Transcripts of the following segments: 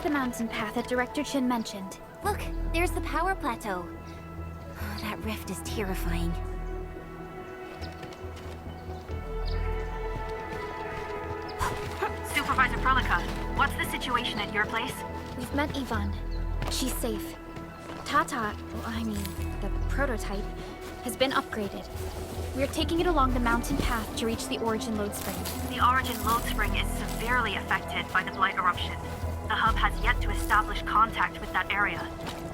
the mountain path that Director Chin mentioned. Look, there's the power plateau. That rift is terrifying. Supervisor Prolica, what's the situation at your place? We've met Yvonne. She's safe. Tata, the prototype, has been upgraded. We're taking it along the mountain path to reach the Origin Lode Spring. The Origin Lode Spring is severely affected by the Blight eruption. The hub has yet to establish contact with that area.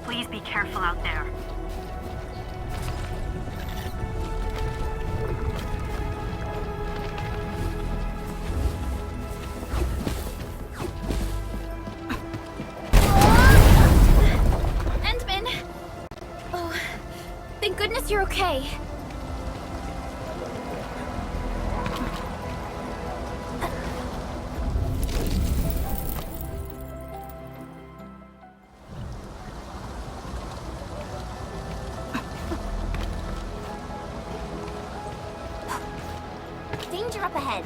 Please be careful out there. Thank goodness you're okay. Danger up ahead.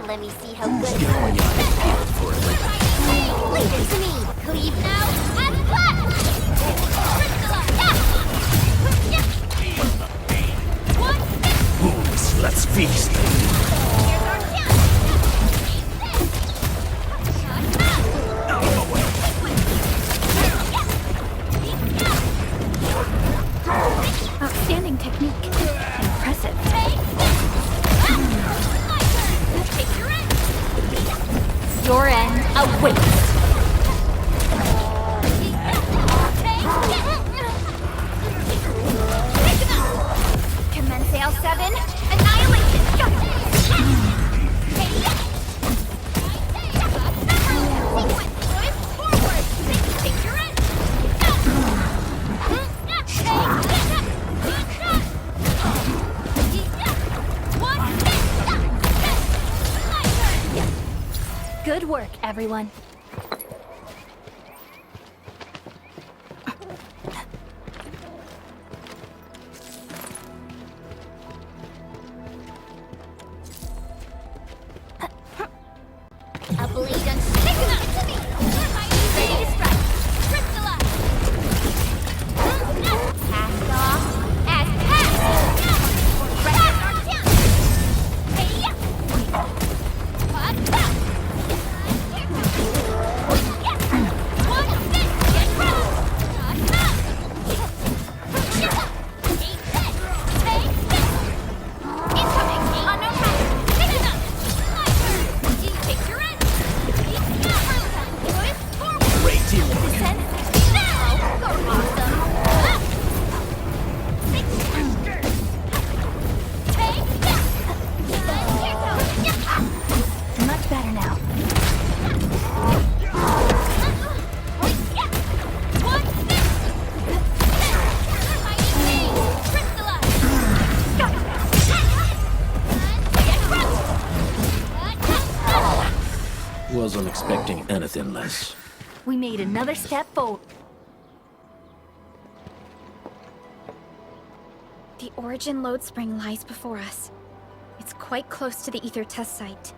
Let me see how good Get on your head for it. Leave it to me. Cleave now and flash! Fools, let's feast. Out of the way. Outstanding technique. Impressive. Your end awaits. Commence L7. Annihilation. Good work, everyone. A blade and stick it up to me! Ready to strike! Crystallize! Cast off as cast! Ready to start down! Hey-ya! What? One fit! Get ready! Eat this! Take this! Incoming! On no pattern! Pick it up! Take your end! Great teamwork. Descend! Now! You're awesome! Take this! Much better now. One fit! Crystallize! Wasn't expecting anything less. We made another step forward. The Origin Lode Spring lies before us. It's quite close to the Ether test site.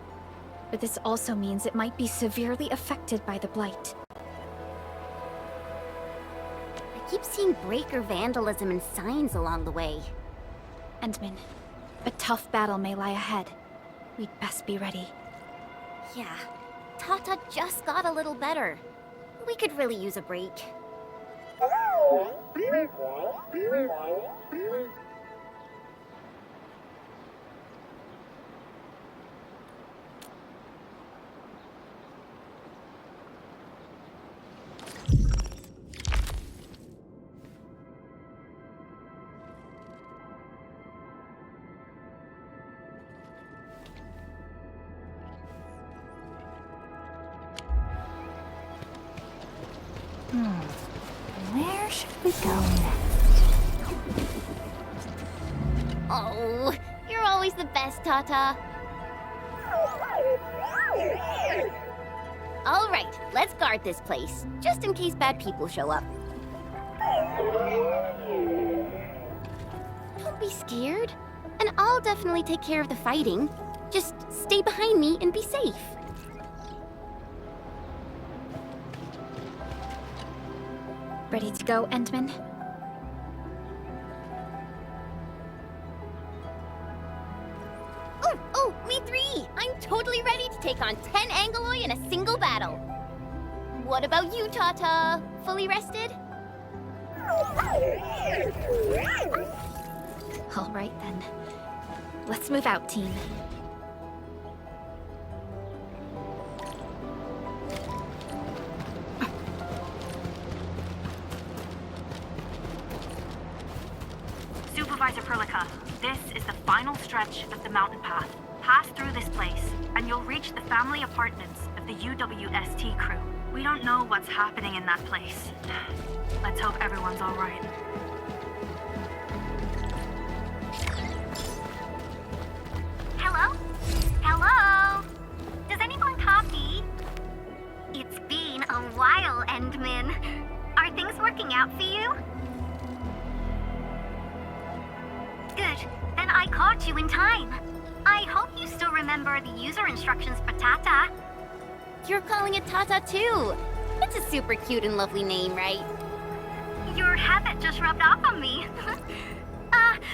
But this also means it might be severely affected by the Blight. I keep seeing breaker vandalism and signs along the way. Endman, a tough battle may lie ahead. We'd best be ready. Yeah, Tata just got a little better. We could really use a break. Where should we go next? Oh, you're always the best, Tata. All right, let's guard this place, just in case bad people show up. Don't be scared, and I'll definitely take care of the fighting. Just stay behind me and be safe. Ready to go, Endman? Oh, me three! I'm totally ready to take on 10 Angoloi in a single battle. What about you, Tata? Fully rested? All right, then. Let's move out, team. Supervisor Perlica, this is the final stretch of the mountain path. Pass through this place, and you'll reach the family apartments of the UWST crew. We don't know what's happening in that place. Let's hope everyone's all right. Hello? Hello? Does anyone copy? It's been a while, Endman. Are things working out for you? Good. Then I caught you in time. I hope you still remember the user instructions for Tata. You're calling it Tata too. It's a super cute and lovely name, right? Your habit just rubbed off on me.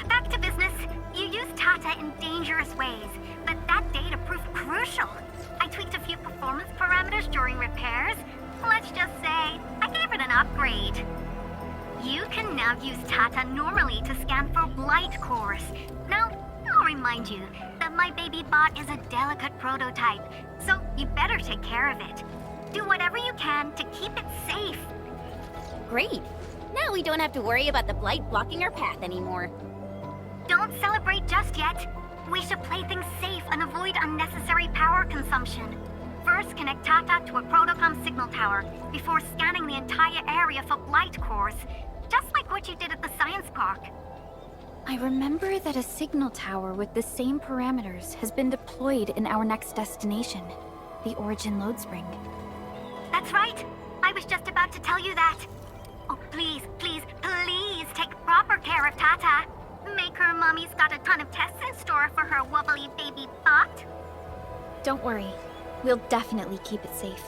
Back to business. You used Tata in dangerous ways, but that data proved crucial. I tweaked a few performance parameters during repairs. Let's just say, I gave it an upgrade. You can now use Tata normally to scan for blight cores. Now, I'll remind you that my baby bot is a delicate prototype, so you better take care of it. Do whatever you can to keep it safe. Great. Now we don't have to worry about the blight blocking our path anymore. Don't celebrate just yet. We should play things safe and avoid unnecessary power consumption. First, connect Tata to a Protocom signal tower before scanning the entire area for blight cores, just like what you did at the science park. I remember that a signal tower with the same parameters has been deployed in our next destination, the Origin Load Spring. That's right. I was just about to tell you that. Oh, please, please, please take proper care of Tata. Make her mommy's got a ton of tests in store for her wobbly baby bot. Don't worry. We'll definitely keep it safe.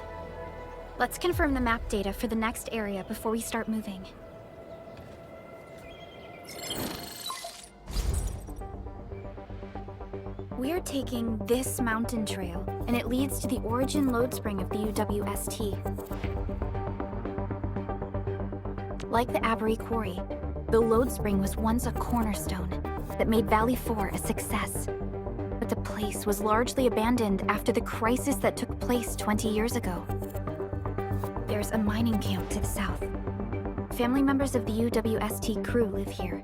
Let's confirm the map data for the next area before we start moving. We're taking this mountain trail, and it leads to the Origin Load Spring of the UWST. Like the Abery Quarry, the Load Spring was once a cornerstone that made Valley 4 a success. But the place was largely abandoned after the crisis that took place 20 years ago. There's a mining camp to the south. Family members of the UWST crew live here.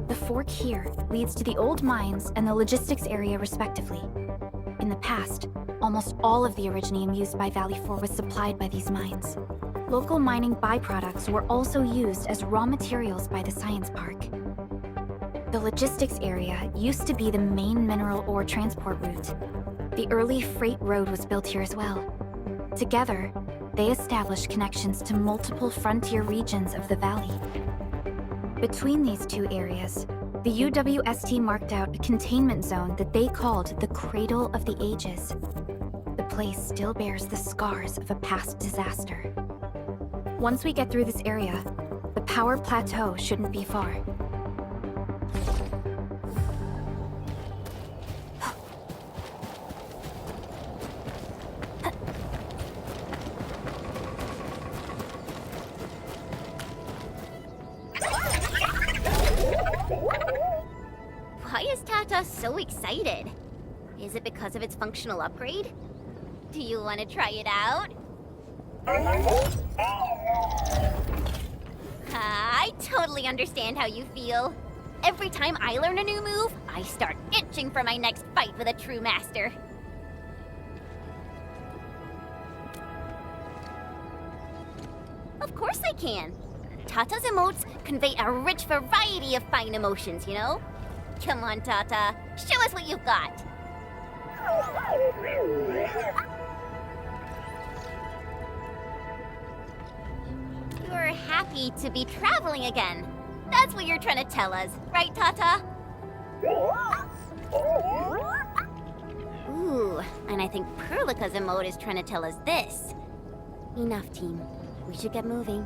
The fork here leads to the old mines and the logistics area respectively. In the past, almost all of the Originium used by Valley 4 was supplied by these mines. Local mining byproducts were also used as raw materials by the science park. The logistics area used to be the main mineral ore transport route. The early freight road was built here as well. Together, they established connections to multiple frontier regions of the valley. Between these two areas, the UWST marked out a containment zone that they called the Cradle of the Ages. The place still bears the scars of a past disaster. Once we get through this area, the power plateau shouldn't be far. Why is Tata so excited? Is it because of its functional upgrade? Do you want to try it out? I totally understand how you feel. Every time I learn a new move, I start itching for my next fight with a true master. Of course I can. Tata's emotes convey a rich variety of fine emotions, you know? Come on, Tata. Show us what you've got. You're happy to be traveling again. That's what you're trying to tell us, right, Tata? Ooh, and I think Perlica's emote is trying to tell us this. Enough, team. We should get moving.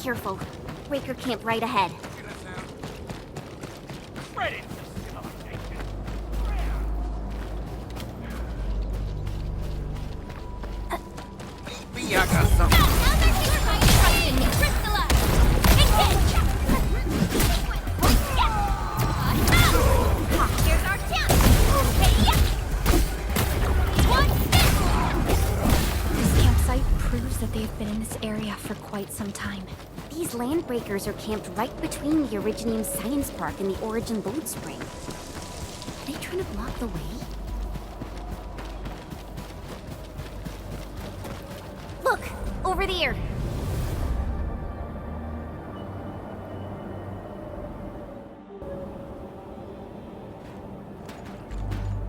Careful. Breaker camp right ahead. This campsite proves that they've been in this area for quite some time. These landbreakers are camped right between the Originium Science Park and the Origin Load Spring. Are they trying to block the way? Look! Over there!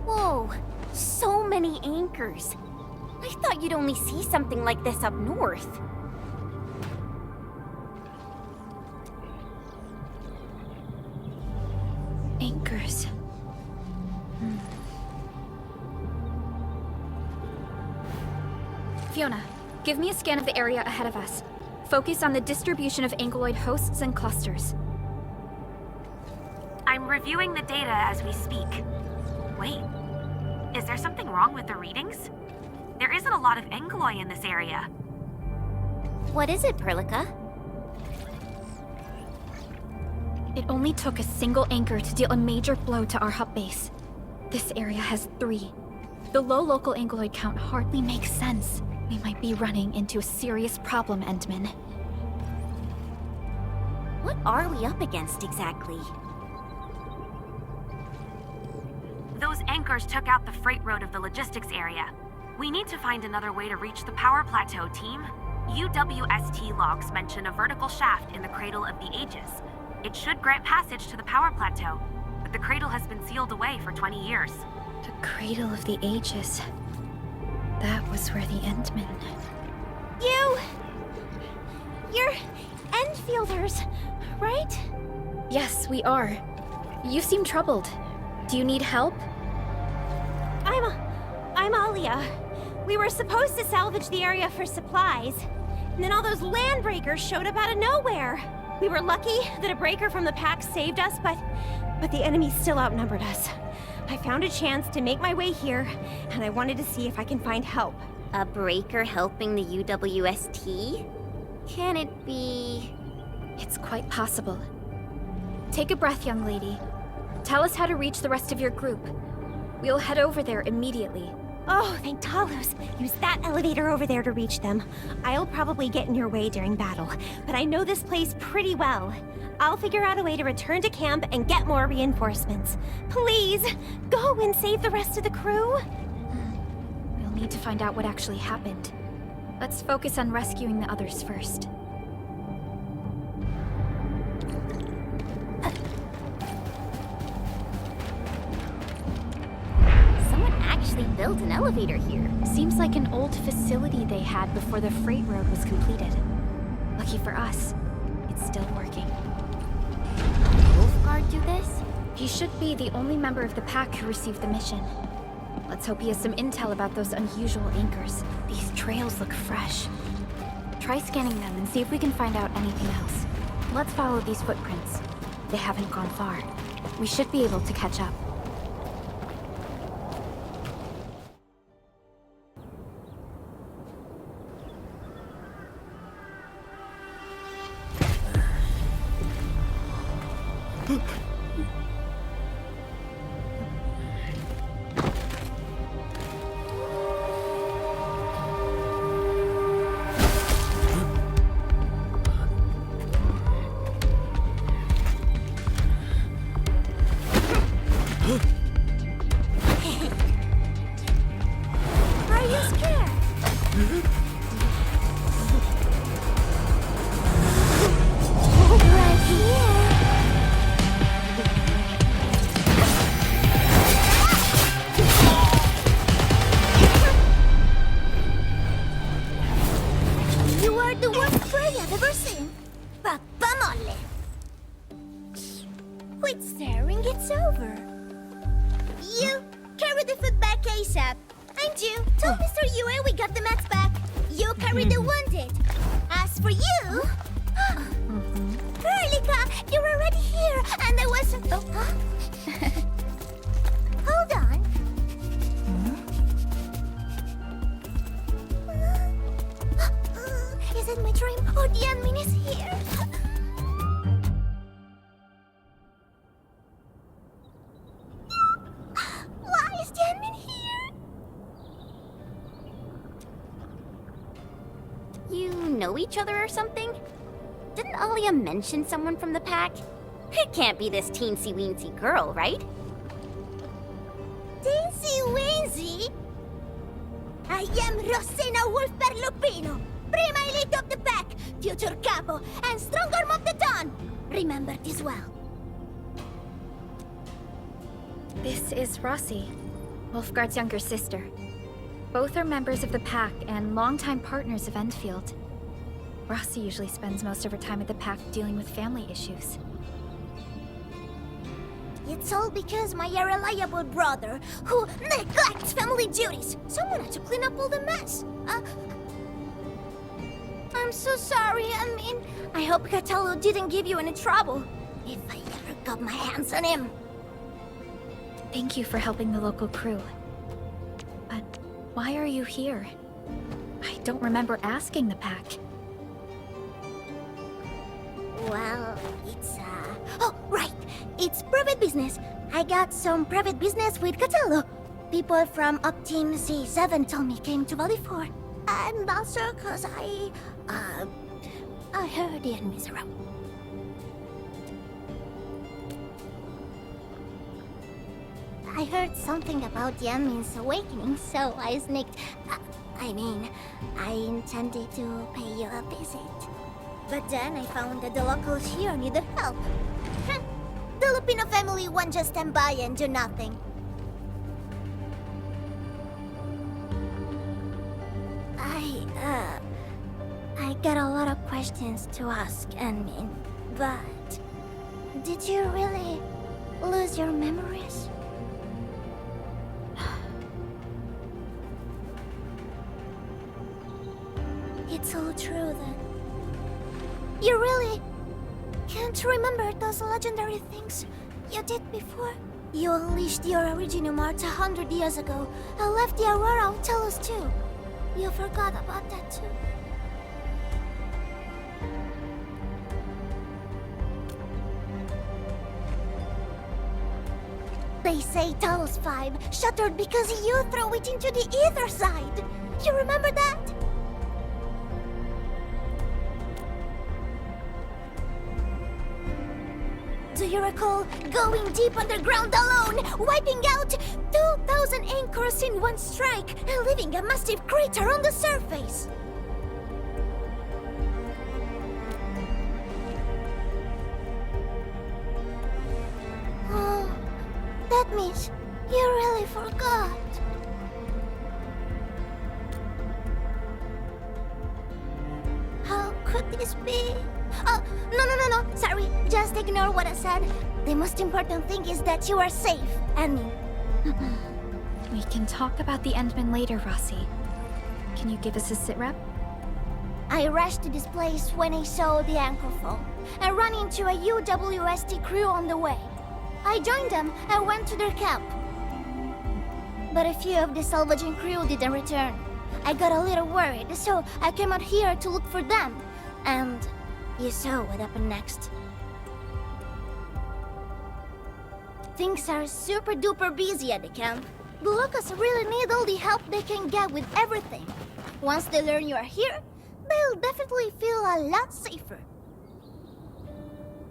Whoa! So many anchors! I thought you'd only see something like this up north. Anchors. Fiona, give me a scan of the area ahead of us. Focus on the distribution of ankyloid hosts and clusters. I'm reviewing the data as we speak. Wait, is there something wrong with the readings? There isn't a lot of ankyloid in this area. What is it, Perlica? It only took a single anchor to deal a major blow to our hub base. This area has 3. The low local ankyloid count hardly makes sense. We might be running into a serious problem, Endman. What are we up against exactly? Those anchors took out the freight road of the logistics area. We need to find another way to reach the power plateau, team. UWST logs mention a vertical shaft in the Cradle of the Ages. It should grant passage to the power plateau, but the cradle has been sealed away for 20 years. The Cradle of the Ages. That was where the Endmen... You're Enfielders, right? Yes, we are. You seem troubled. Do you need help? I'm Alia. We were supposed to salvage the area for supplies, and then all those landbreakers showed up out of nowhere. We were lucky that a breaker from the pack saved us, but the enemy still outnumbered us. I found a chance to make my way here, and I wanted to see if I can find help. A breaker helping the UWST? Can it be... It's quite possible. Take a breath, young lady. Tell us how to reach the rest of your group. We'll head over there immediately. Oh, thank Talos. Use that elevator over there to reach them. I'll probably get in your way during battle, but I know this place pretty well. I'll figure out a way to return to camp and get more reinforcements. Please, go and save the rest of the crew. We'll need to find out what actually happened. Let's focus on rescuing the others first. Someone actually built an elevator here. Seems like an old facility they had before the freight road was completed. Lucky for us, it's still working. Wolfguard do this? He should be the only member of the pack who received the mission. Let's hope he has some intel about those unusual anchors. These trails look fresh. Try scanning them and see if we can find out anything else. Let's follow these footprints. They haven't gone far. We should be able to catch up. Are you scared? Right here. You are the worst prey I've ever seen. Papá mole. sharing it's over. You carry the food back ASAP. And you, tell Mr. Yue we got the mats back. You carry the wounded. As for you... Erlika, you're already here, and I wasn't... Oh, huh? Hold on. Is it my dream or the admin is here? Why is the admin here? You know each other or something? Didn't Alia mention someone from the pack? It can't be this teensy-weensy girl, right? Teensy-weensy? I am Rosina Wolfberg-Lupino, prima elite of the pack, future capo, and strong arm of the dawn. Remember this well. This is Rossi, Wolfgard's younger sister. Both are members of the pack and longtime partners of Endfield. Rossi usually spends most of her time at the pack dealing with family issues. It's all because my irreliable brother, who neglects family duties, someone had to clean up all the mess. I'm so sorry, I hope Cataldo didn't give you any trouble. If I ever got my hands on him. Thank you for helping the local crew. But why are you here? I don't remember asking the pack. Well, it's, Oh, right! It's private business. I got some private business with Cataldo. People from Up Team C7 told me came to Valley 4. And also cause I heard the enemies around. I heard something about the enemy's awakening, so I sneaked... I intended to pay you a visit. But then I found that the locals here needed help. The Lupino family won't just stand by and do nothing. I got a lot of questions to ask, Enmin. But... did you really lose your memories? It's all true then. You really can't remember those legendary things you did before? You unleashed your original Mart 100 years ago and left the Aurora of Telos too. You forgot about that too. They say Talos 5 shattered because you threw it into the ether side. You remember that? Do you recall going deep underground alone, wiping out 2,000 anchors in one strike, and leaving a massive crater on the surface? Oh, that means you really forgot. How could this be? Oh, no. Sorry, just ignore what I said. The most important thing is that you are safe, Annie. We can talk about the Endman later, Rossi. Can you give us a sitrep? I rushed to this place when I saw the anchor fall, and ran into a UWST crew on the way. I joined them and went to their camp. But a few of the salvaging crew didn't return. I got a little worried, so I came out here to look for them. And you saw what happened next. Things are super duper busy at the camp. The locals really need all the help they can get with everything. Once they learn you are here, they'll definitely feel a lot safer.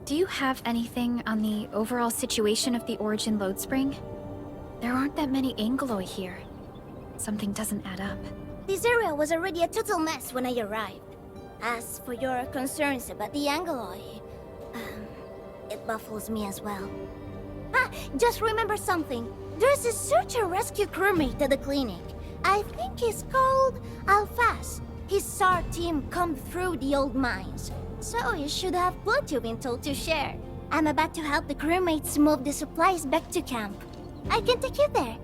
Do you have anything on the overall situation of the Origin load spring? There aren't that many Angeloi here. Something doesn't add up. This area was already a total mess when I arrived. As for your concerns about the Angeloi, it baffles me as well. Just remember something. There's a search and rescue crewmate at the clinic. I think he's called Alphas. His SAR team combed through the old mines, so he should have plenty of intel to share. I'm about to help the crewmates move the supplies back to camp. I can take you there.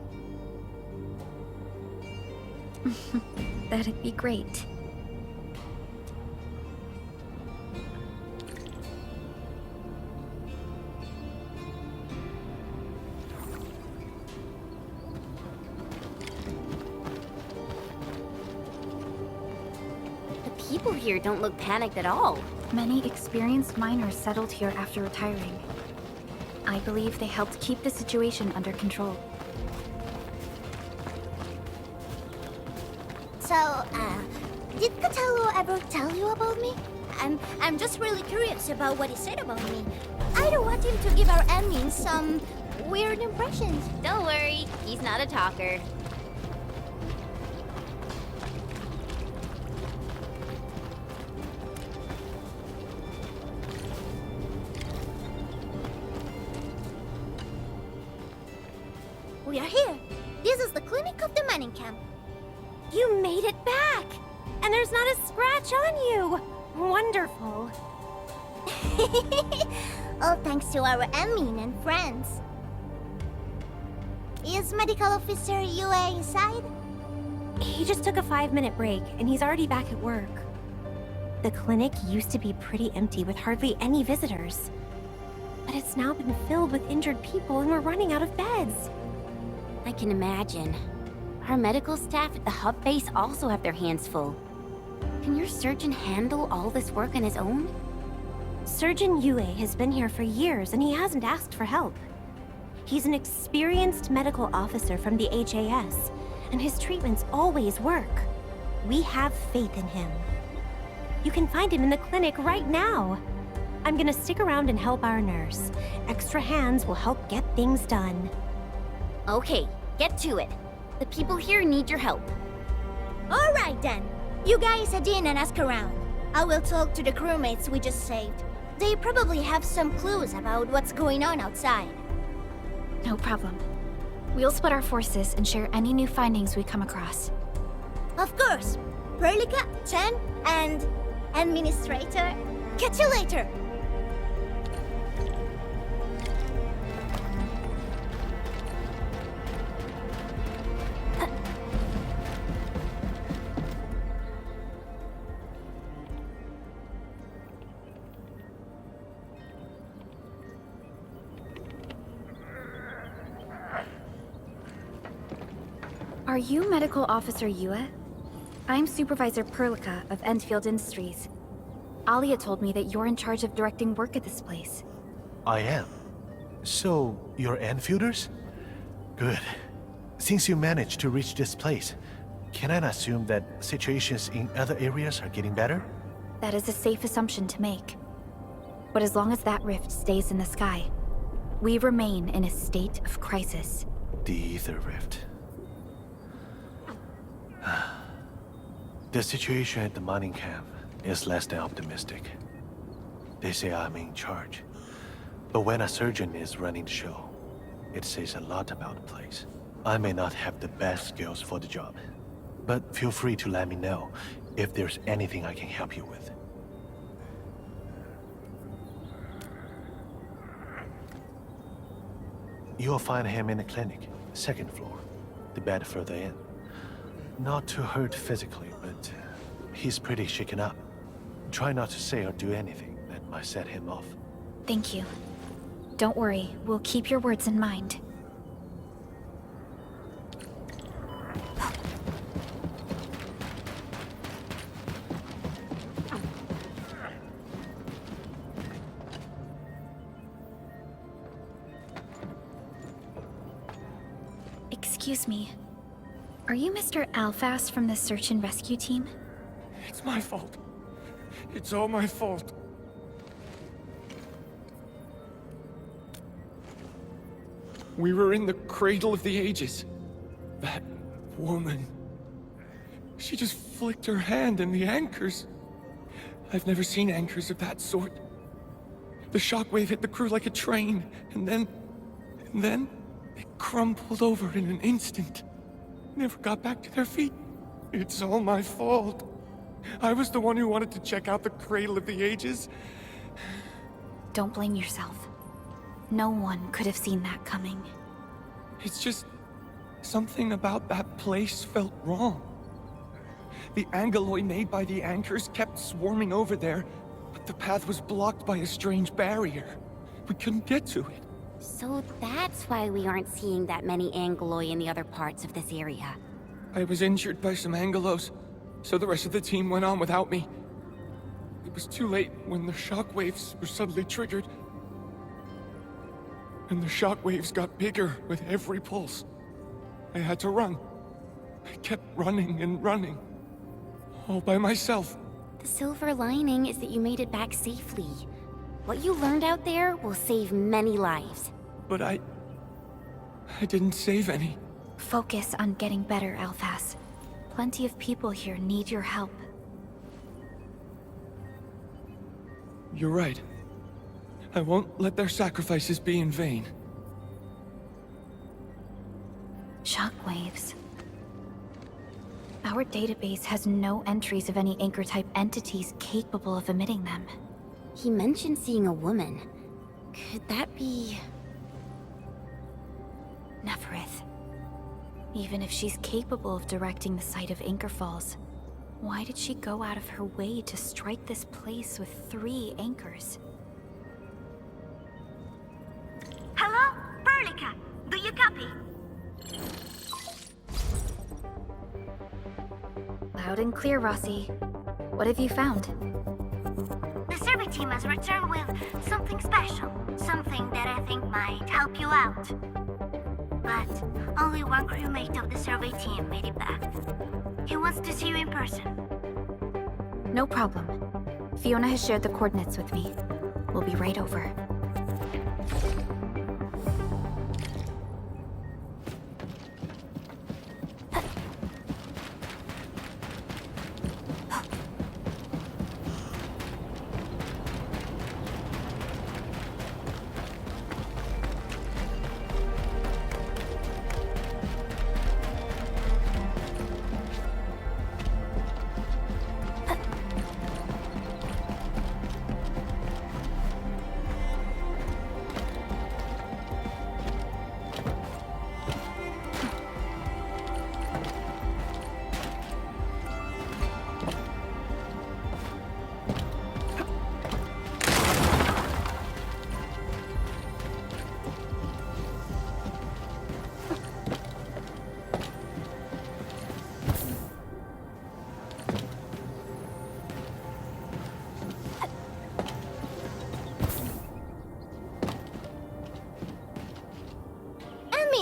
That'd be great. The people here don't look panicked at all. Many experienced miners settled here after retiring. I believe they helped keep the situation under control. So, did Catello ever tell you about me? I'm just really curious about what he said about me. I don't want him to give our admins some weird impressions. Don't worry, he's not a talker. We are here. This is the clinic of the mining camp. You made it back! And there's not a scratch on you! Wonderful. All thanks to our admin and friends. Is Medical Officer UA inside? He just took a 5-minute break, and he's already back at work. The clinic used to be pretty empty with hardly any visitors. But it's now been filled with injured people, and we're running out of beds. I can imagine. Our medical staff at the hub base also have their hands full. Can your surgeon handle all this work on his own? Surgeon Yue has been here for years, and he hasn't asked for help. He's an experienced medical officer from the HAS, and his treatments always work. We have faith in him. You can find him in the clinic right now. I'm gonna stick around and help our nurse. Extra hands will help get things done. Okay, get to it. The people here need your help. All right then. You guys head in and ask around. I will talk to the crewmates we just saved. They probably have some clues about what's going on outside. No problem. We'll split our forces and share any new findings we come across. Of course. Perlica, Chen, and Administrator. Catch you later. Are you Medical Officer Yue? I'm Supervisor Perlica of Endfield Industries. Alia told me that you're in charge of directing work at this place. I am. So, you're Enfielders? Good. Since you managed to reach this place, can I assume that situations in other areas are getting better? That is a safe assumption to make. But as long as that rift stays in the sky, we remain in a state of crisis. The Ether Rift. The situation at the mining camp is less than optimistic. They say I'm in charge. But when a surgeon is running the show, it says a lot about the place. I may not have the best skills for the job, but feel free to let me know if there's anything I can help you with. You'll find him in the clinic, second floor, the bed further in. Not too hurt physically, but he's pretty shaken up. Try not to say or do anything that might set him off. Thank you. Don't worry, we'll keep your words in mind. Excuse me. Are you Mr. Alphas from the search and rescue team? It's my fault. It's all my fault. We were in the cradle of the ages. That woman. She just flicked her hand and the anchors. I've never seen anchors of that sort. The shockwave hit the crew like a train, and then they crumpled over in an instant. Never got back to their feet. It's all my fault. I was the one who wanted to check out the cradle of the ages. Don't blame yourself. No one could have seen that coming. It's just... something about that place felt wrong. The angeloi made by the anchors kept swarming over there, but the path was blocked by a strange barrier. We couldn't get to it. So that's why we aren't seeing that many angeloi in the other parts of this area. I was injured by some angelos, so the rest of the team went on without me. It was too late when the shockwaves were suddenly triggered. And the shockwaves got bigger with every pulse. I had to run. I kept running and running. All by myself. The silver lining is that you made it back safely. What you learned out there will save many lives. But I didn't save any. Focus on getting better, Alphas. Plenty of people here need your help. You're right. I won't let their sacrifices be in vain. Shockwaves. Our database has no entries of any Anchor-type entities capable of emitting them. He mentioned seeing a woman. Could that be... Neferith. Even if she's capable of directing the site of Anchor Falls, why did she go out of her way to strike this place with 3 anchors? Hello? Perlica, do you copy? Loud and clear, Rossi. What have you found? The survey team has returned with something special. Something that I think might help you out. But only one crewmate of the survey team made it back. He wants to see you in person. No problem. Fiona has shared the coordinates with me. We'll be right over.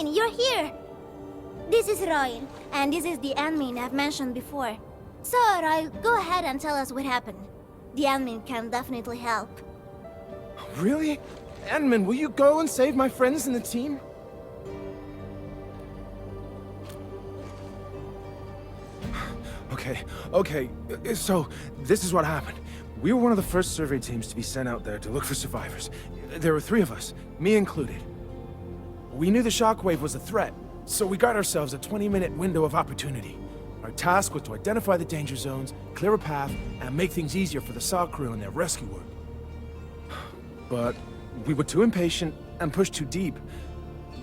You're here! This is Royal, and this is the admin I've mentioned before. So, Royal, go ahead and tell us what happened. The admin can definitely help. Really? Admin, will you go and save my friends and the team? Okay, so this is what happened. We were one of the first survey teams to be sent out there to look for survivors. There were 3 of us, me included. We knew the shockwave was a threat, so we got ourselves a 20-minute window of opportunity. Our task was to identify the danger zones, clear a path, and make things easier for the SAW crew and their rescue work. But we were too impatient and pushed too deep.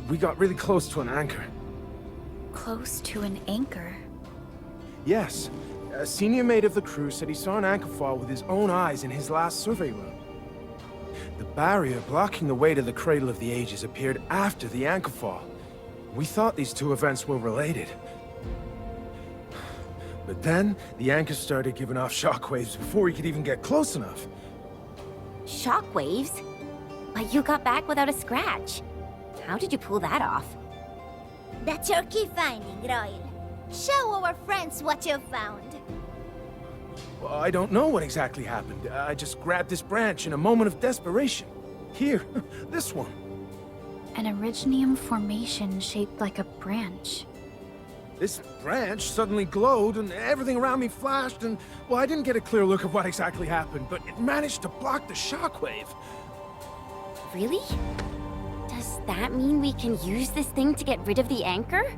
We got really close to an anchor. Close to an anchor? Yes. A senior mate of the crew said he saw an anchor fall with his own eyes in his last survey run. The barrier blocking the way to the Cradle of the Ages appeared after the anchor fall. We thought these 2 events were related. But then, the anchor started giving off shockwaves before we could even get close enough. Shockwaves? But you got back without a scratch. How did you pull that off? That's your key finding, Royal. Show our friends what you've found. Well, I don't know what exactly happened. I just grabbed this branch in a moment of desperation. Here, this one. An Originium formation shaped like a branch. This branch suddenly glowed and everything around me flashed and, well, I didn't get a clear look of what exactly happened, but it managed to block the shockwave. Really? Does that mean we can use this thing to get rid of the anchor?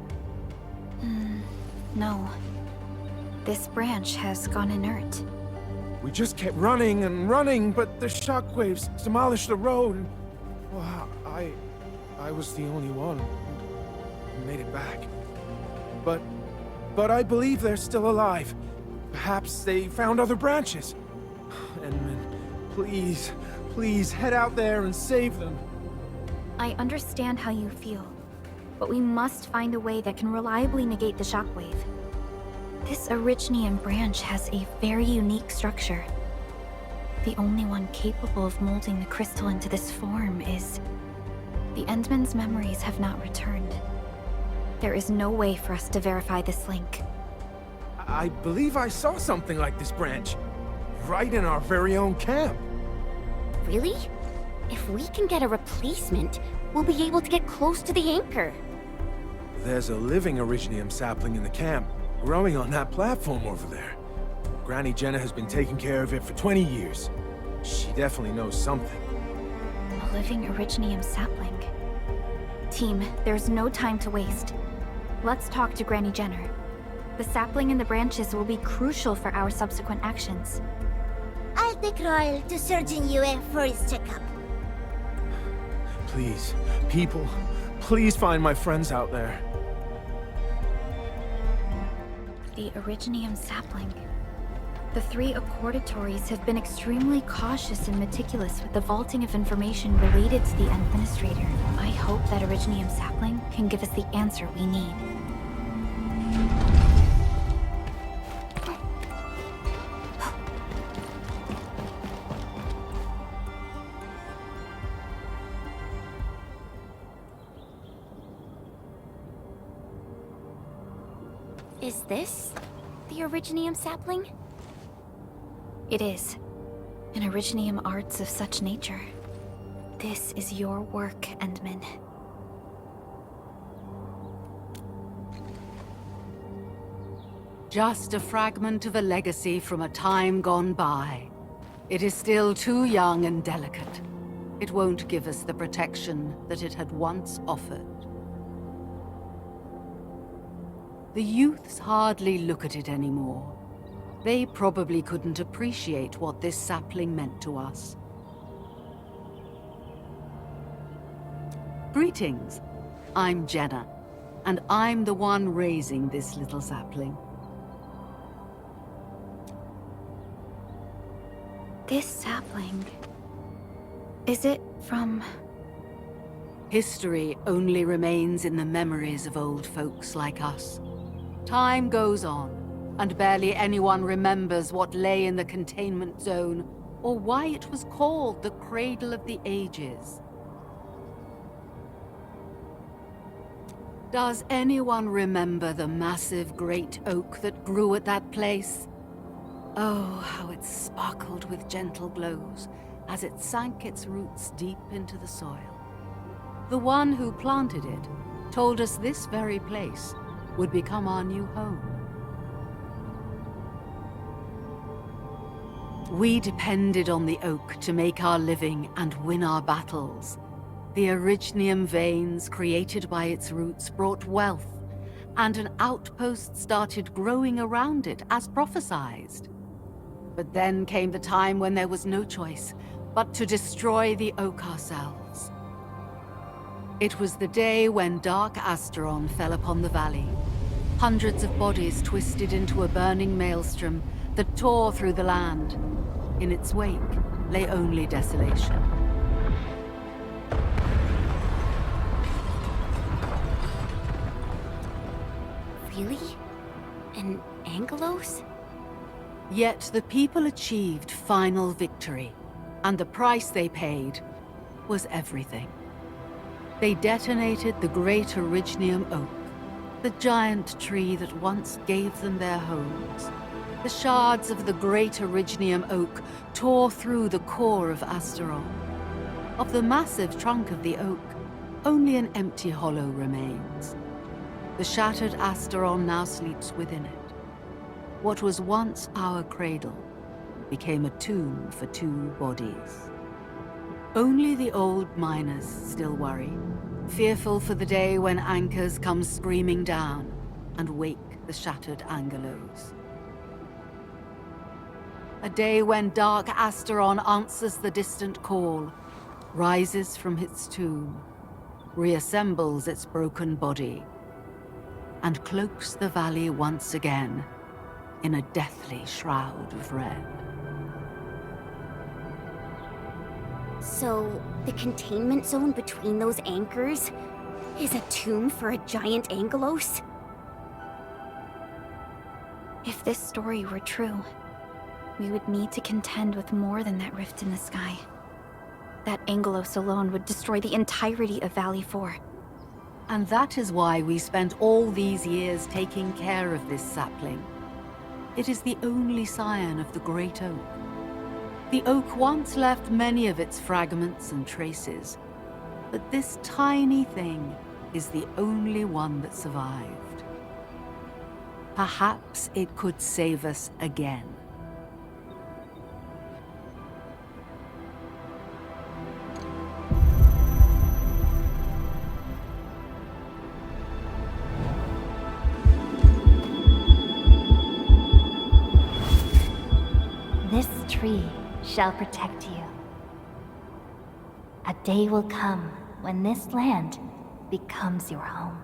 No. This branch has gone inert. We just kept running and running, but the shockwaves demolished the road. And, well, I was the only one who made it back. But I believe they're still alive. Perhaps they found other branches. Edmund, please head out there and save them. I understand how you feel, but we must find a way that can reliably negate the shockwave. This Originium branch has a very unique structure. The only one capable of molding the crystal into this form is... The Endman's memories have not returned. There is no way for us to verify this link. I believe I saw something like this branch. Right in our very own camp. Really? If we can get a replacement, we'll be able to get close to the anchor. There's a living Originium sapling in the camp, growing on that platform over there. Granny Jenna has been taking care of it for 20 years. She definitely knows something. A living Originium sapling. Team, there's no time to waste. Let's talk to Granny Jenner. The sapling and the branches will be crucial for our subsequent actions. I'll take Royal to Surgeon Yue for his checkup. Please, people, please find my friends out there. The Originium sapling. The 3 accordatories have been extremely cautious and meticulous with the vaulting of information related to the Administrator. I hope that Originium sapling can give us the answer we need. Is this the Originium sapling? It is. An Originium arts of such nature. This is your work, Endman. Just a fragment of a legacy from a time gone by. It is still too young and delicate. It won't give us the protection that it had once offered. The youths hardly look at it anymore. They probably couldn't appreciate what this sapling meant to us. Greetings. I'm Jenna, and I'm the one raising this little sapling. This sapling... Is it from... History only remains in the memories of old folks like us. Time goes on, and barely anyone remembers what lay in the containment zone, or why it was called the Cradle of the Ages. Does anyone remember the massive great oak that grew at that place? Oh, how it sparkled with gentle glows as it sank its roots deep into the soil. The one who planted it told us this very place would become our new home. We depended on the oak to make our living and win our battles. The Originium veins created by its roots brought wealth, and an outpost started growing around it as prophesized. But then came the time when there was no choice but to destroy the oak ourselves. It was the day when dark Asteron fell upon the valley. Hundreds of bodies twisted into a burning maelstrom that tore through the land. In its wake lay only desolation. Really? An Angelos? Yet the people achieved final victory, and the price they paid was everything. They detonated the great Originium oak, the giant tree that once gave them their homes. The shards of the great Originium oak tore through the core of Asteron. Of the massive trunk of the oak, only an empty hollow remains. The shattered Asteron now sleeps within it. What was once our cradle became a tomb for 2 bodies. Only the old miners still worry, fearful for the day when anchors come screaming down and wake the shattered Angelos. A day when dark Asteron answers the distant call, rises from its tomb, reassembles its broken body, and cloaks the valley once again in a deathly shroud of red. So, the containment zone between those anchors is a tomb for a giant angelos? If this story were true, we would need to contend with more than that rift in the sky. That angelos alone would destroy the entirety of Valley 4. And that is why we spent all these years taking care of this sapling. It is the only scion of the Great Oak. The oak once left many of its fragments and traces, but this tiny thing is the only one that survived. Perhaps it could save us again. This tree shall protect you. A day will come when this land becomes your home.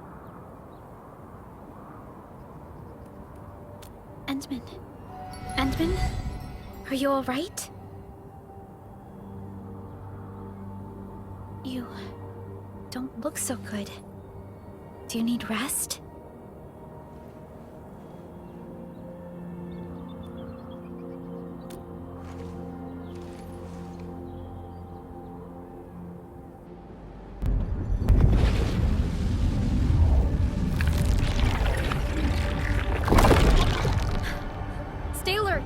Endman? Endman? Are you alright? You don't look so good. Do you need rest? Stay alert!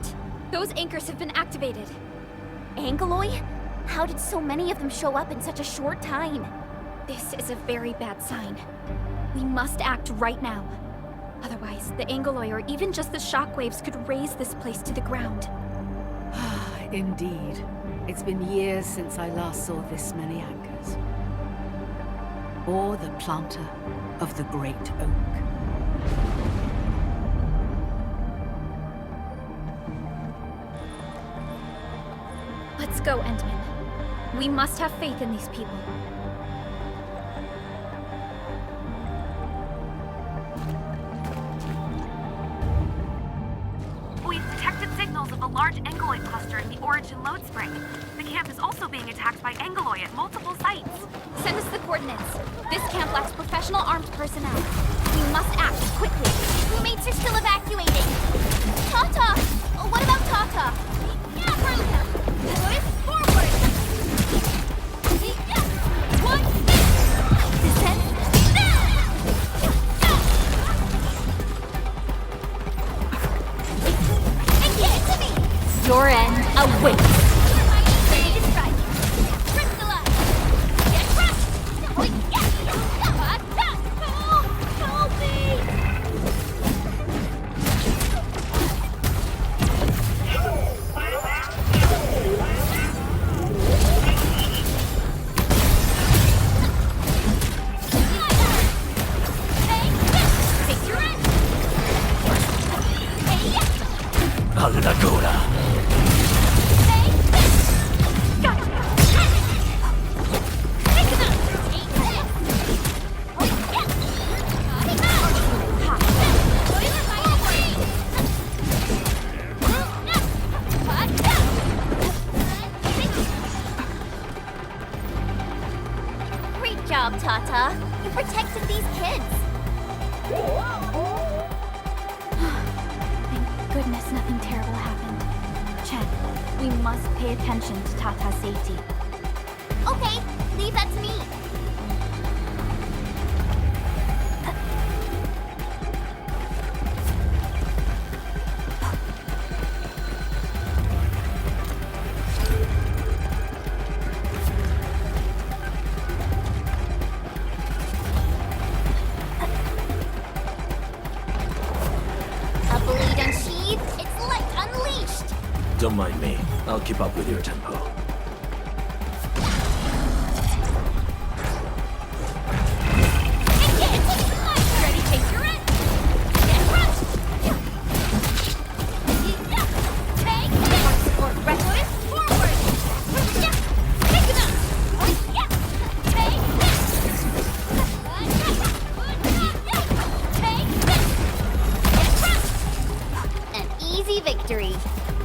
Those anchors have been activated. Angeloi? How did so many of them show up in such a short time? This is a very bad sign. We must act right now. Otherwise, the Angeloi or even just the shockwaves could raze this place to the ground. Indeed. It's been years since I last saw this many anchors. Or the planter of the Great Oak. Let's go, Endman. We must have faith in these people. We've detected signals of a large Angeloid cluster in the Origin Load Spring. The camp is also being attacked by Angeloi at multiple sites. Send us the coordinates. This camp lacks professional armed personnel. We must act quickly. Roommates are still evacuating. Tata! What about Tata? Forward! One! Descend. And give it to me! Your end awaits. Ready to strike. Crystallize! Get crushed! Help me! Take your end! All'ancora. Great job, Tata. You protected these kids. Thank goodness nothing terrible happened. Chen, we must pay attention to Tata's safety. Okay, leave that to me. A blade unsheathed, its light unleashed. Don't mind me. I'll keep up with your tempo. Ready, take your end! Get crushed! Take it! Support resolute forward! Pick it up! victory.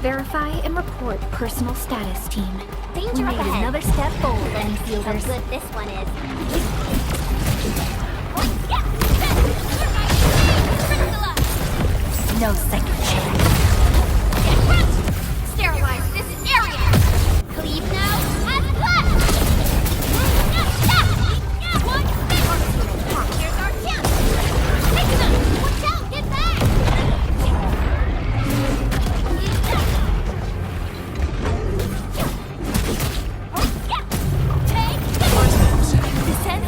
Verify and report personal status, team. Danger We up made ahead. another step forward, How Enfielders. good this one is. No second chance. Sterilize this area! Cleave now, as left! One step! Here's our chance! Take them! Watch out! Get back! Take descend!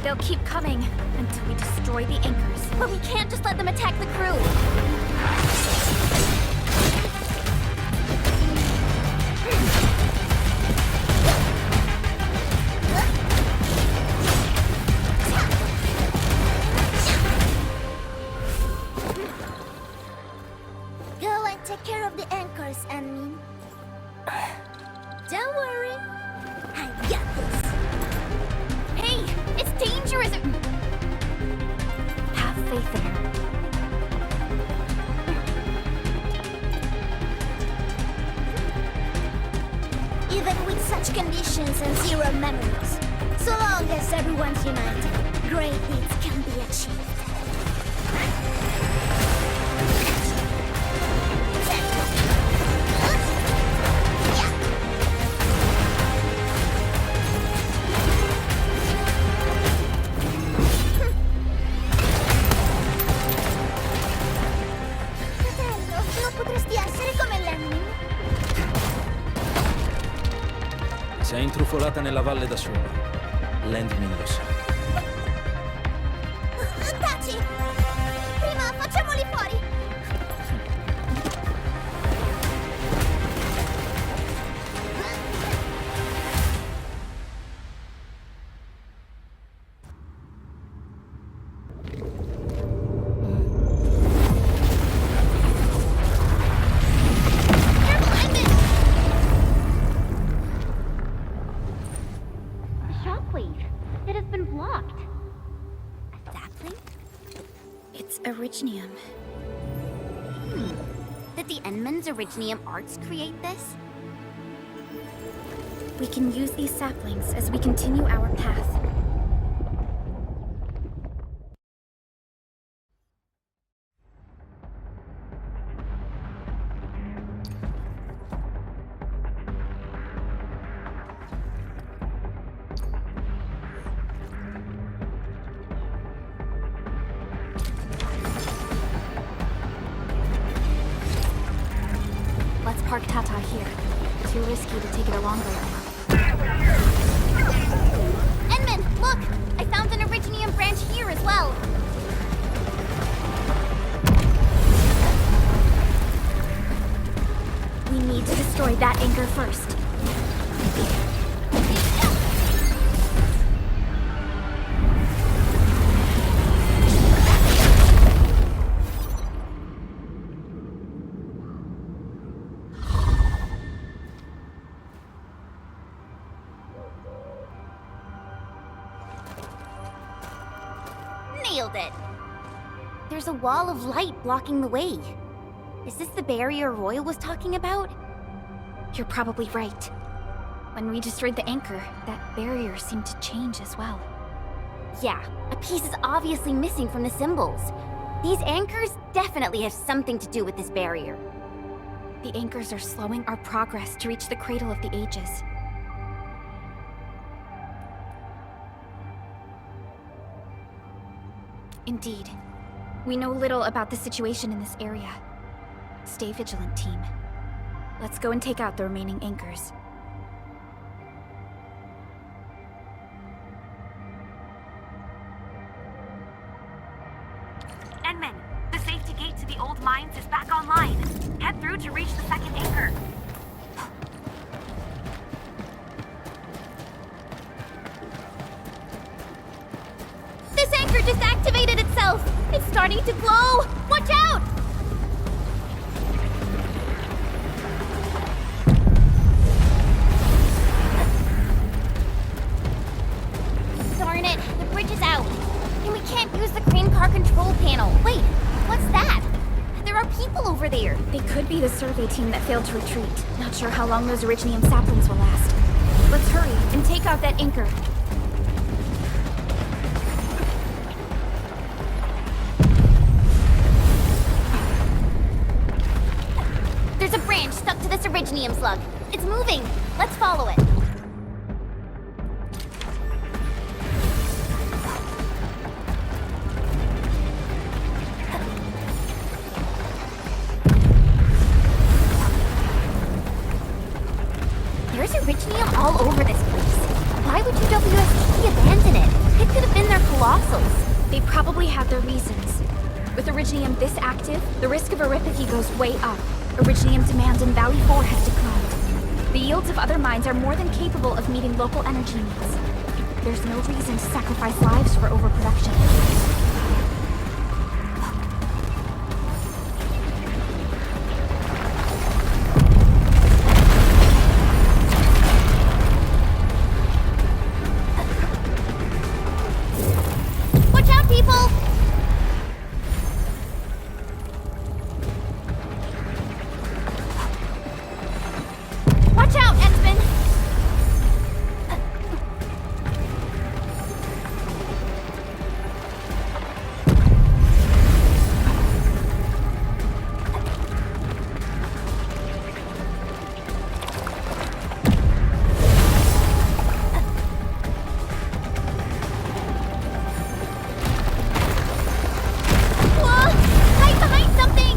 They'll keep coming until we destroy the anchors. But we can't just let them attack the crew. Go and take care of the anchors, Anmin. Don't worry. I got this. Hey, it's dangerous! Have faith in her. Even with such conditions and zero memories, so long as everyone's united, great deeds can be achieved. Fratello, non potresti essere come Lemmy? Si è intrufolata nella valle da sola. Landman lo sa. Taci! Prima facciamoli fuori! Shockwave. It has been blocked. A sapling? It's Originium. Did the Enman's Originium arts create this? We can use these saplings as we continue our path. Let's park Tata here. Too risky to take it a long way around. Enman, look! I found an Originium branch here as well. We need to destroy that anchor first. Nailed it! There's a wall of light blocking the way. Is this the barrier Royal was talking about? You're probably right. When we destroyed the anchor, that barrier seemed to change as well. Yeah, a piece is obviously missing from the symbols. These anchors definitely have something to do with this barrier. The anchors are slowing our progress to reach the Cradle of the Ages. Indeed. We know little about the situation in this area. Stay vigilant, team. Let's go and take out the remaining anchors. Enman, the safety gate to the old mines is back online. Head through to reach the second anchor. This anchor just activated itself! It's starting to glow! Watch out! Darn it, the bridge is out. And we can't use the crane car control panel. Wait, what's that? There are people over there. They could be the survey team that failed to retreat. Not sure how long those Originium saplings will last. Let's hurry and take out that anchor. There's a branch stuck to this Originium slug. It's moving. Let's follow it. There's Originium all over this place. Why would UWST abandon it? It could have been their colossals. They probably had their reasons. With Originium this active, the risk of eripathy goes way up. Originium demand in Valley 4 has declined. The yields of other mines are more than capable of meeting local energy needs. There's no reason to sacrifice lives for overproduction. Watch out, people! Watch out, Endman! Whoa! Hide behind something!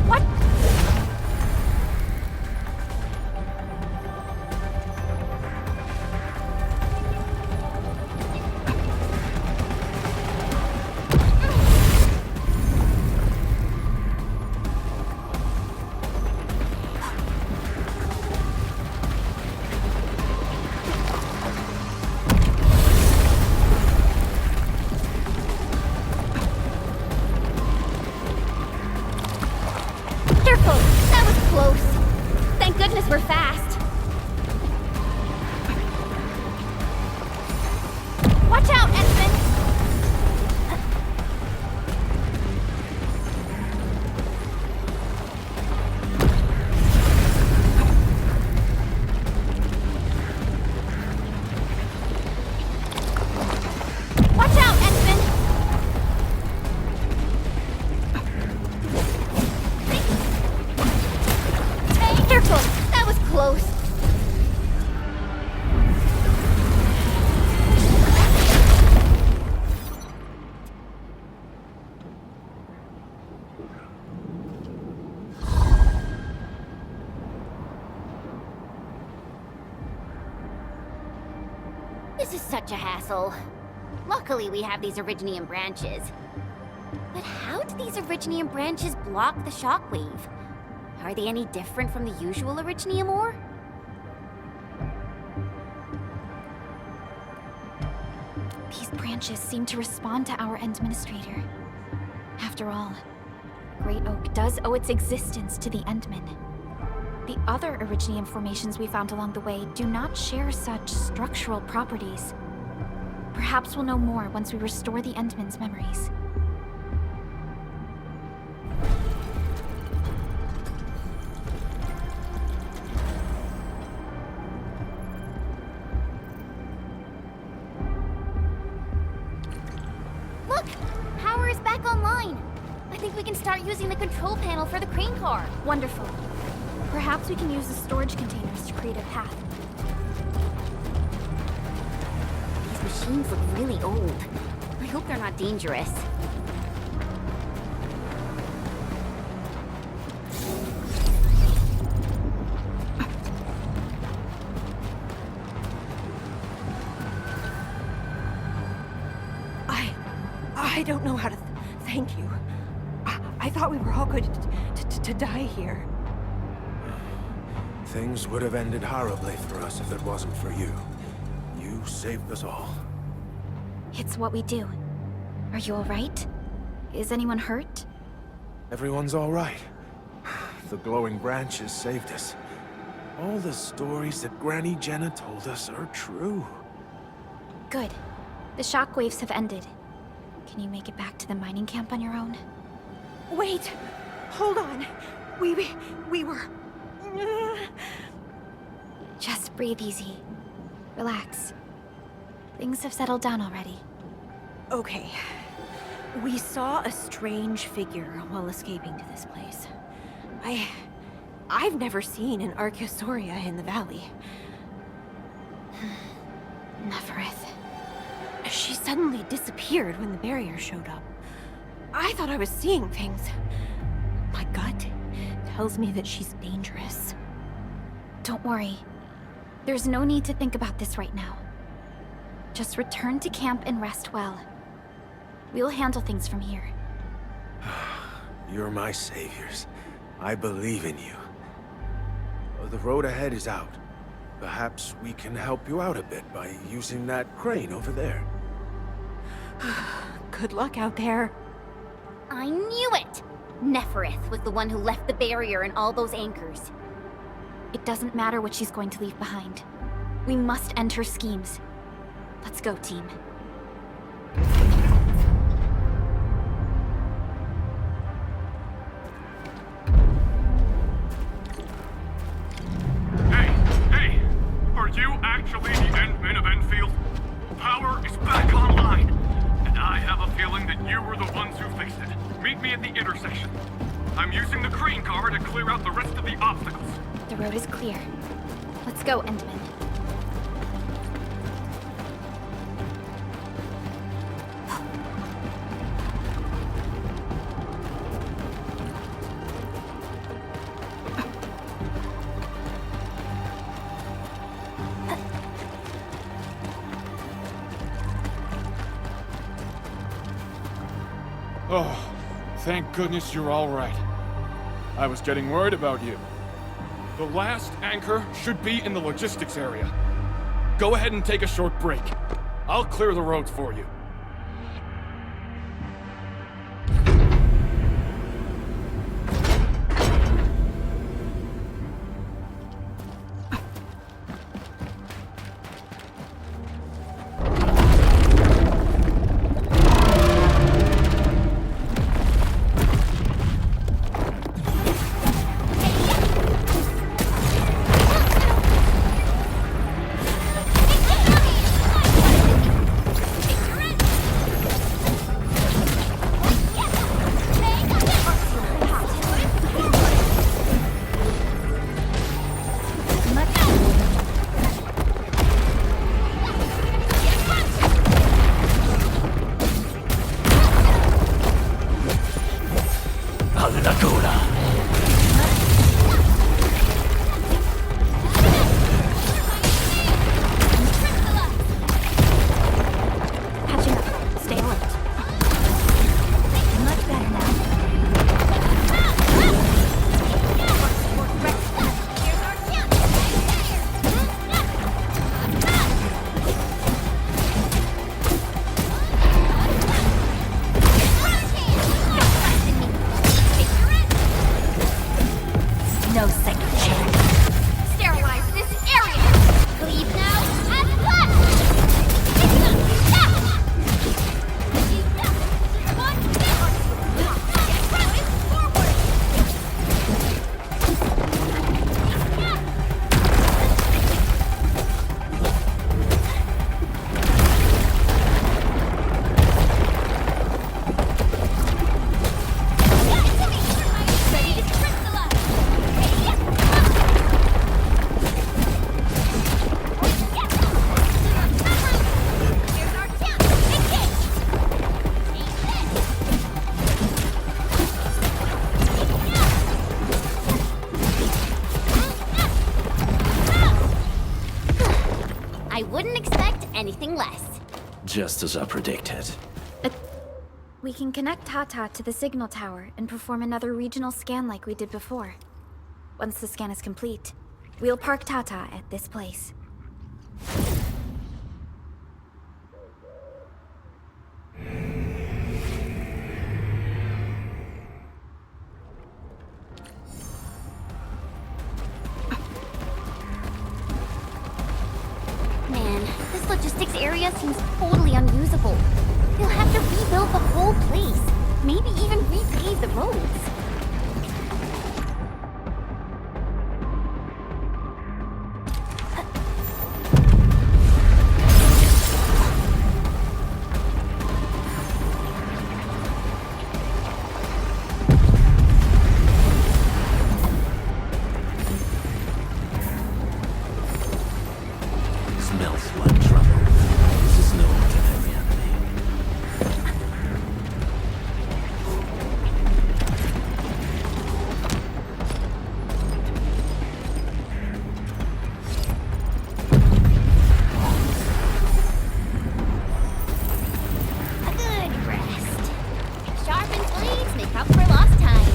What? Careful! That was close. Thank goodness we're fast. Watch out, Endman! Watch out, Endman! Careful! That was close. This is such a hassle. Luckily, we have these Originium branches. But how do these Originium branches block the shockwave? Are they any different from the usual Originium ore? These branches seem to respond to our Endministrator. After all, Great Oak does owe its existence to the Endmen. The other Originium formations we found along the way do not share such structural properties. Perhaps we'll know more once we restore the Endmen's memories. Look! Power is back online! I think we can start using the control panel for the crane car. Wonderful. Perhaps we can use the storage containers to create a path. These machines look really old. I hope they're not dangerous. I don't know how to thank you. I thought we were all going to die here. Things would have ended horribly for us if it wasn't for you. You saved us all. It's what we do. Are you alright? Is anyone hurt? Everyone's all right. The glowing branches saved us. All the stories that Granny Jenna told us are true. Good. The shockwaves have ended. Can you make it back to the mining camp on your own? Wait! Hold on. We were... Just breathe easy. Relax. Things have settled down already. Okay. We saw a strange figure while escaping to this place. I've never seen an Archaeosauria in the valley. Nefereth. She suddenly disappeared when the barrier showed up. I thought I was seeing things. My gut tells me that she's dangerous. Don't worry. There's no need to think about this right now. Just return to camp and rest well. We'll handle things from here. You're my saviors. I believe in you. The road ahead is out. Perhaps we can help you out a bit by using that crane over there. Good luck out there. I knew it! Nefereth was the one who left the barrier and all those anchors. It doesn't matter what she's going to leave behind. We must end her schemes. Let's go, team. Hey! Are you actually the Endmen of Endfield? Power is back online, and I have a feeling that you were the ones who fixed it. Meet me at the intersection. I'm using the crane car to clear out the rest of the obstacles. The road is clear. Let's go, Endman. Oh, thank goodness you're all right. I was getting worried about you. The last anchor should be in the logistics area. Go ahead and take a short break. I'll clear the roads for you. I wouldn't expect anything less. Just as I predicted. We can connect Tata to the signal tower and perform another regional scan like we did before. Once the scan is complete, we'll park Tata at this place. Man, this logistics area seems totally unusable. They'll have to rebuild the whole place. Maybe even repave the roads. Smells like trouble. This is no ordinary enemy. A good rest. Sharpened blades make up for lost time.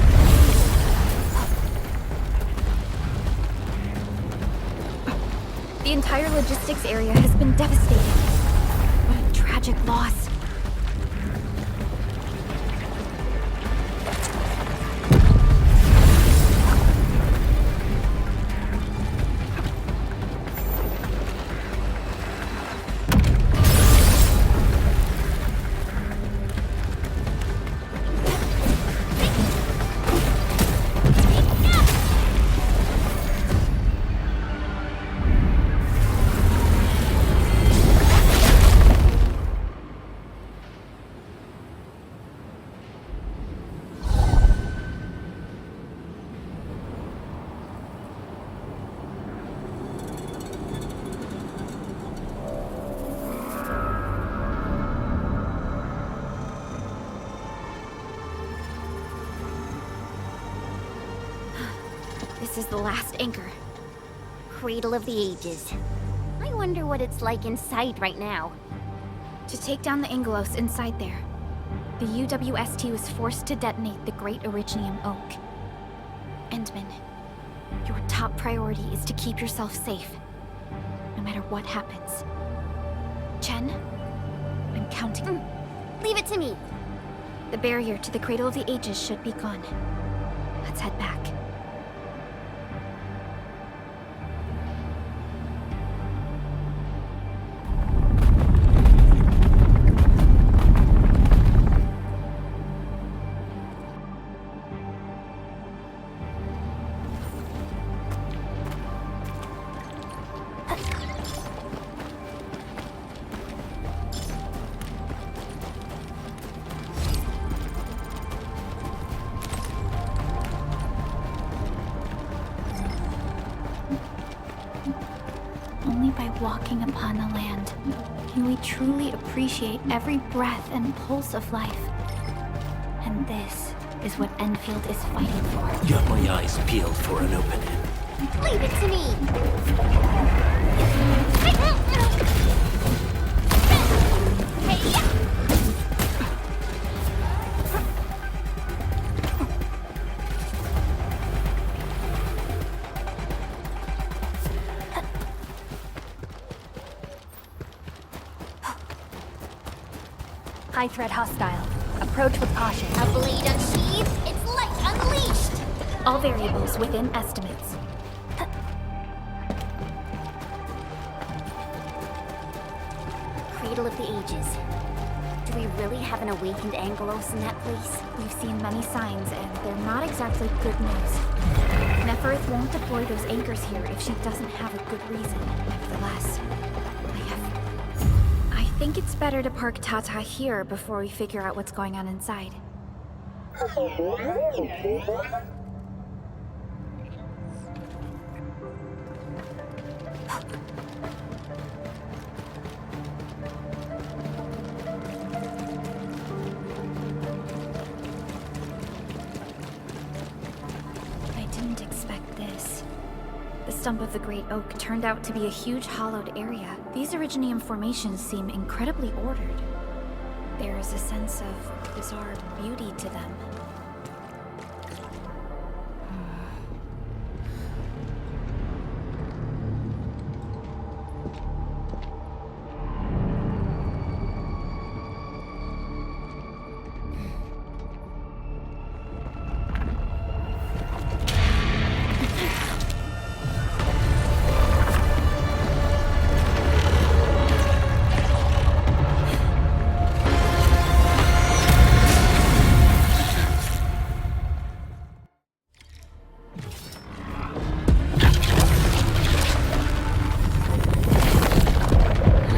The entire logistics area has been devastated. What a tragic loss. This is the last anchor. Cradle of the Ages. I wonder what it's like inside right now. To take down the Angelos inside there, the UWST was forced to detonate the Great Originium Oak. Endman, your top priority is to keep yourself safe, no matter what happens. Chen, I'm counting. Leave it to me. The barrier to the Cradle of the Ages should be gone. Let's head back. Only by walking upon the land can we truly appreciate every breath and pulse of life. And this is what Enfield is fighting for. Got my eyes peeled for an opening. Leave it to me. High threat hostile. Approach with caution. A blade unsheathed, its light unleashed. All variables within estimates. Cradle of the Ages. Do we really have an awakened Angelos in that place? We've seen many signs, and they're not exactly good news. Neferith won't deploy those anchors here if she doesn't have a good reason. Nevertheless, I think it's better to park Tata here before we figure out what's going on inside. I didn't expect this. The stump of the Great Oak turned out to be a huge hollowed area. These Originium formations seem incredibly ordered. There's a sense of bizarre beauty to them.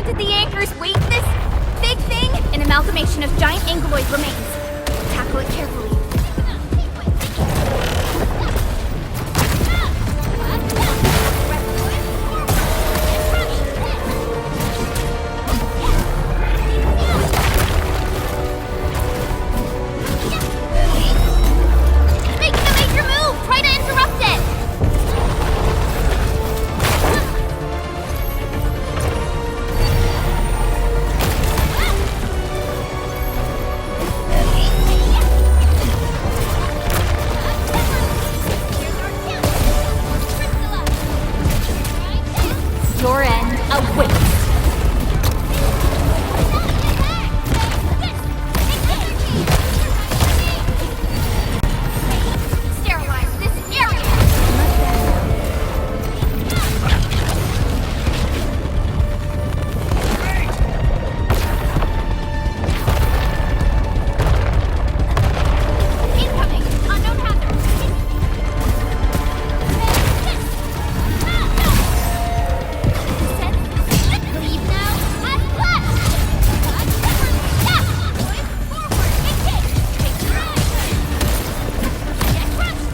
Did the anchors weight this big thing? An amalgamation of giant ankyloid remains. Tackle it carefully. Making a major move! Try to interrupt it! Your end awaits. Sterilize this area. Incoming. Unknown hazard. Leave now and left. Yeah. Forward. Engage. Take your right. Get crushed.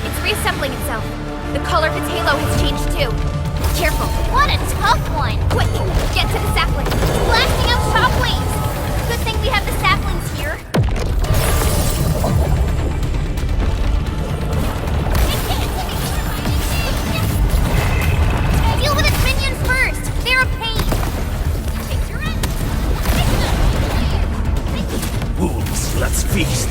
It's reassembling itself. The color of its halo has changed too. Careful. What a tough one. Quick, get to the sapling. It's blasting out shockwaves. Good thing we have the saplings here. Deal with its minions first. They're a pain. Take your end. Wolves, let's feast.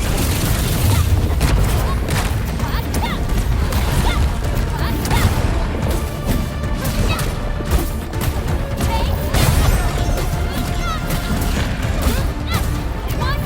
One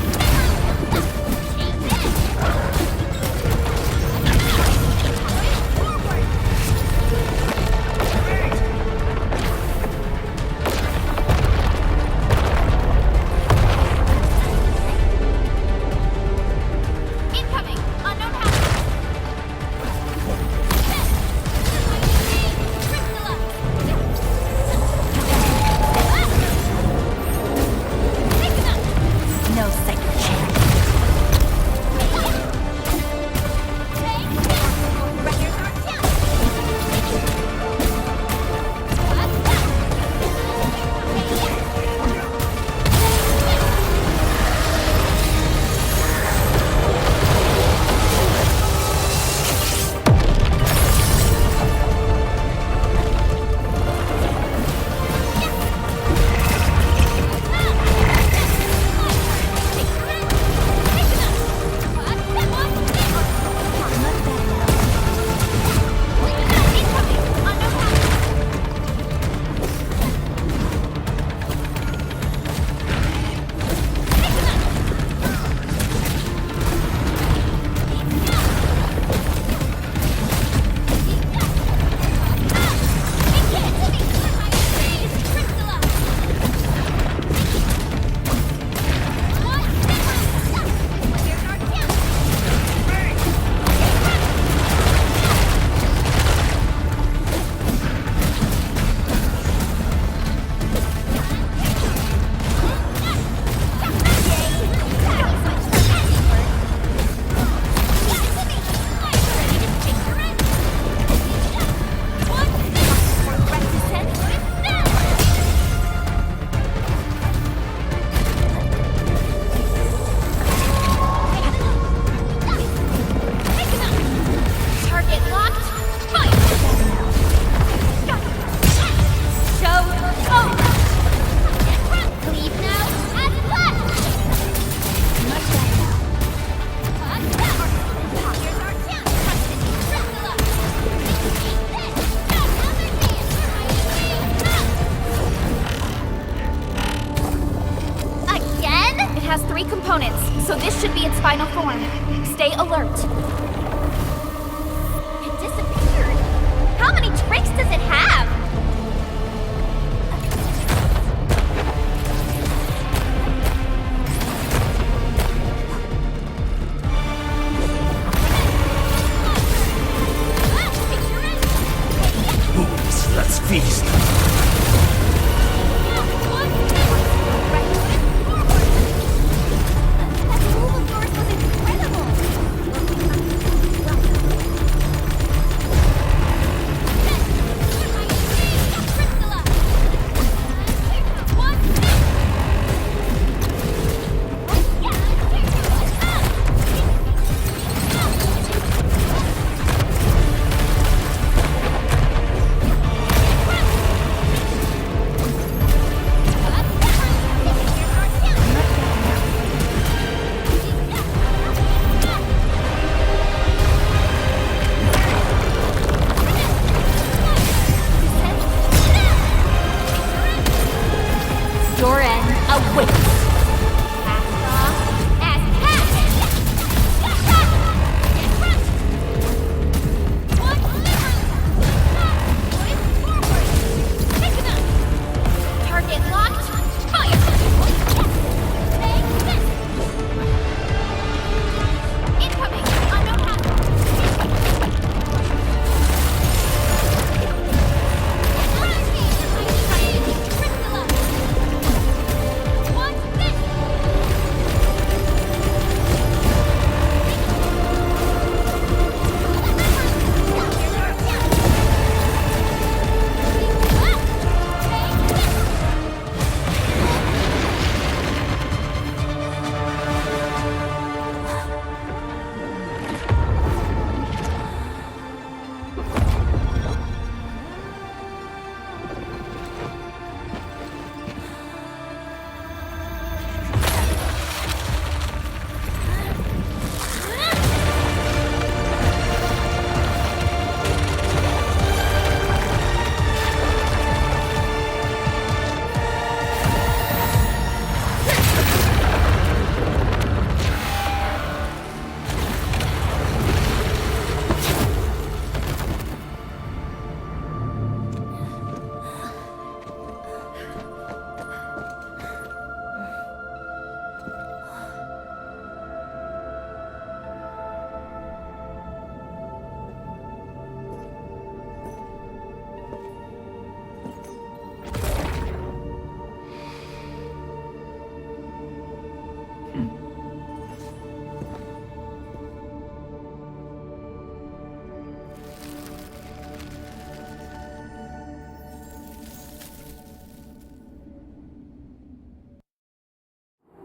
Stay alert. It disappeared. How many tricks does it have? Let's feast.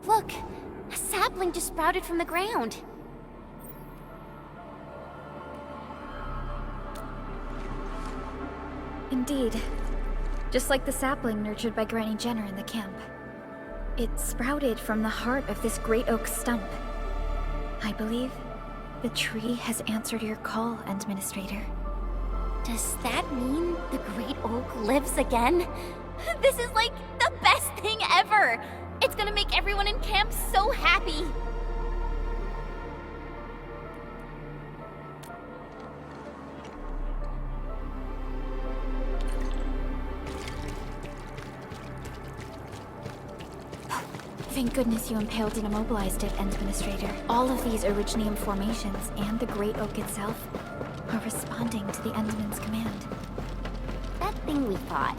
Look, a sapling just sprouted from the ground. Indeed. Just like the sapling nurtured by Granny Jenner in the camp. It sprouted from the heart of this great oak stump. I believe the tree has answered your call, Administrator. Does that mean the Great Oak lives again? This is like the best thing ever! It's gonna make everyone in camp so happy! Thank goodness you impaled and immobilized it, Administrator. All of these Originium formations and the Great Oak itself are responding to the Endman's command. That thing we fought.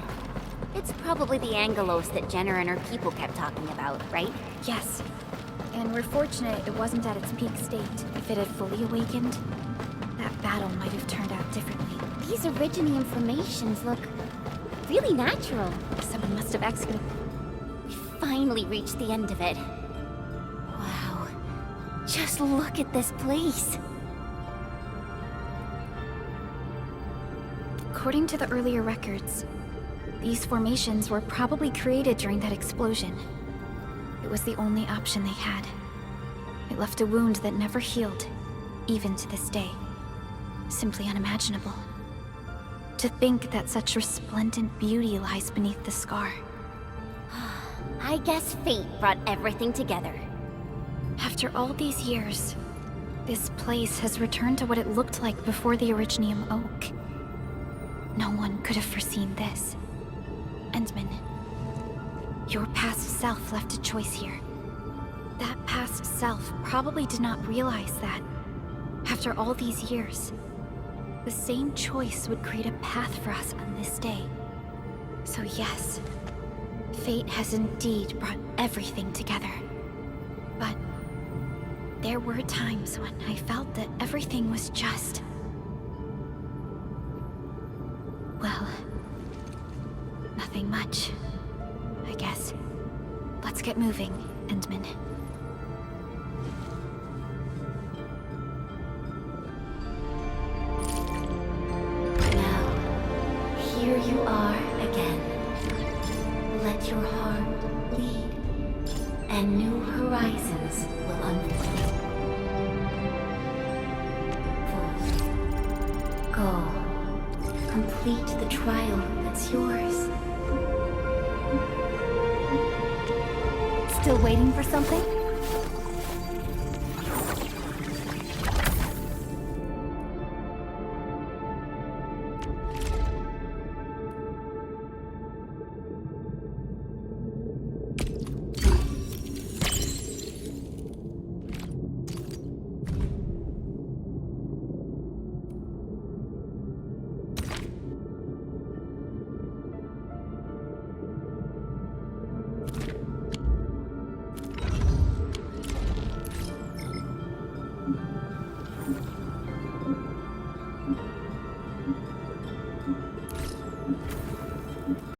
It's probably the Angelos that Jenner and her people kept talking about, right? Yes. And we're fortunate it wasn't at its peak state. If it had fully awakened, that battle might have turned out differently. These Originium formations look really natural. Someone must have excavated. We finally reached the end of it. Wow. Just look at this place. According to the earlier records, these formations were probably created during that explosion. It was the only option they had. It left a wound that never healed, even to this day. Simply unimaginable. To think that such resplendent beauty lies beneath the scar. I guess fate brought everything together. After all these years, This place has returned to what it looked like before the Originium Oak. No one could have foreseen this. Endman, your past self left a choice here. That past self probably did not realize that, after all these years, the same choice would create a path for us on this day. So yes, fate has indeed brought everything together. But there were times when I felt that everything was just... well, nothing much, I guess. Let's get moving, Endman. Here you are again. Let your heart bleed, and new horizons will unfold. Go. Complete the trial that's yours. Still waiting for something?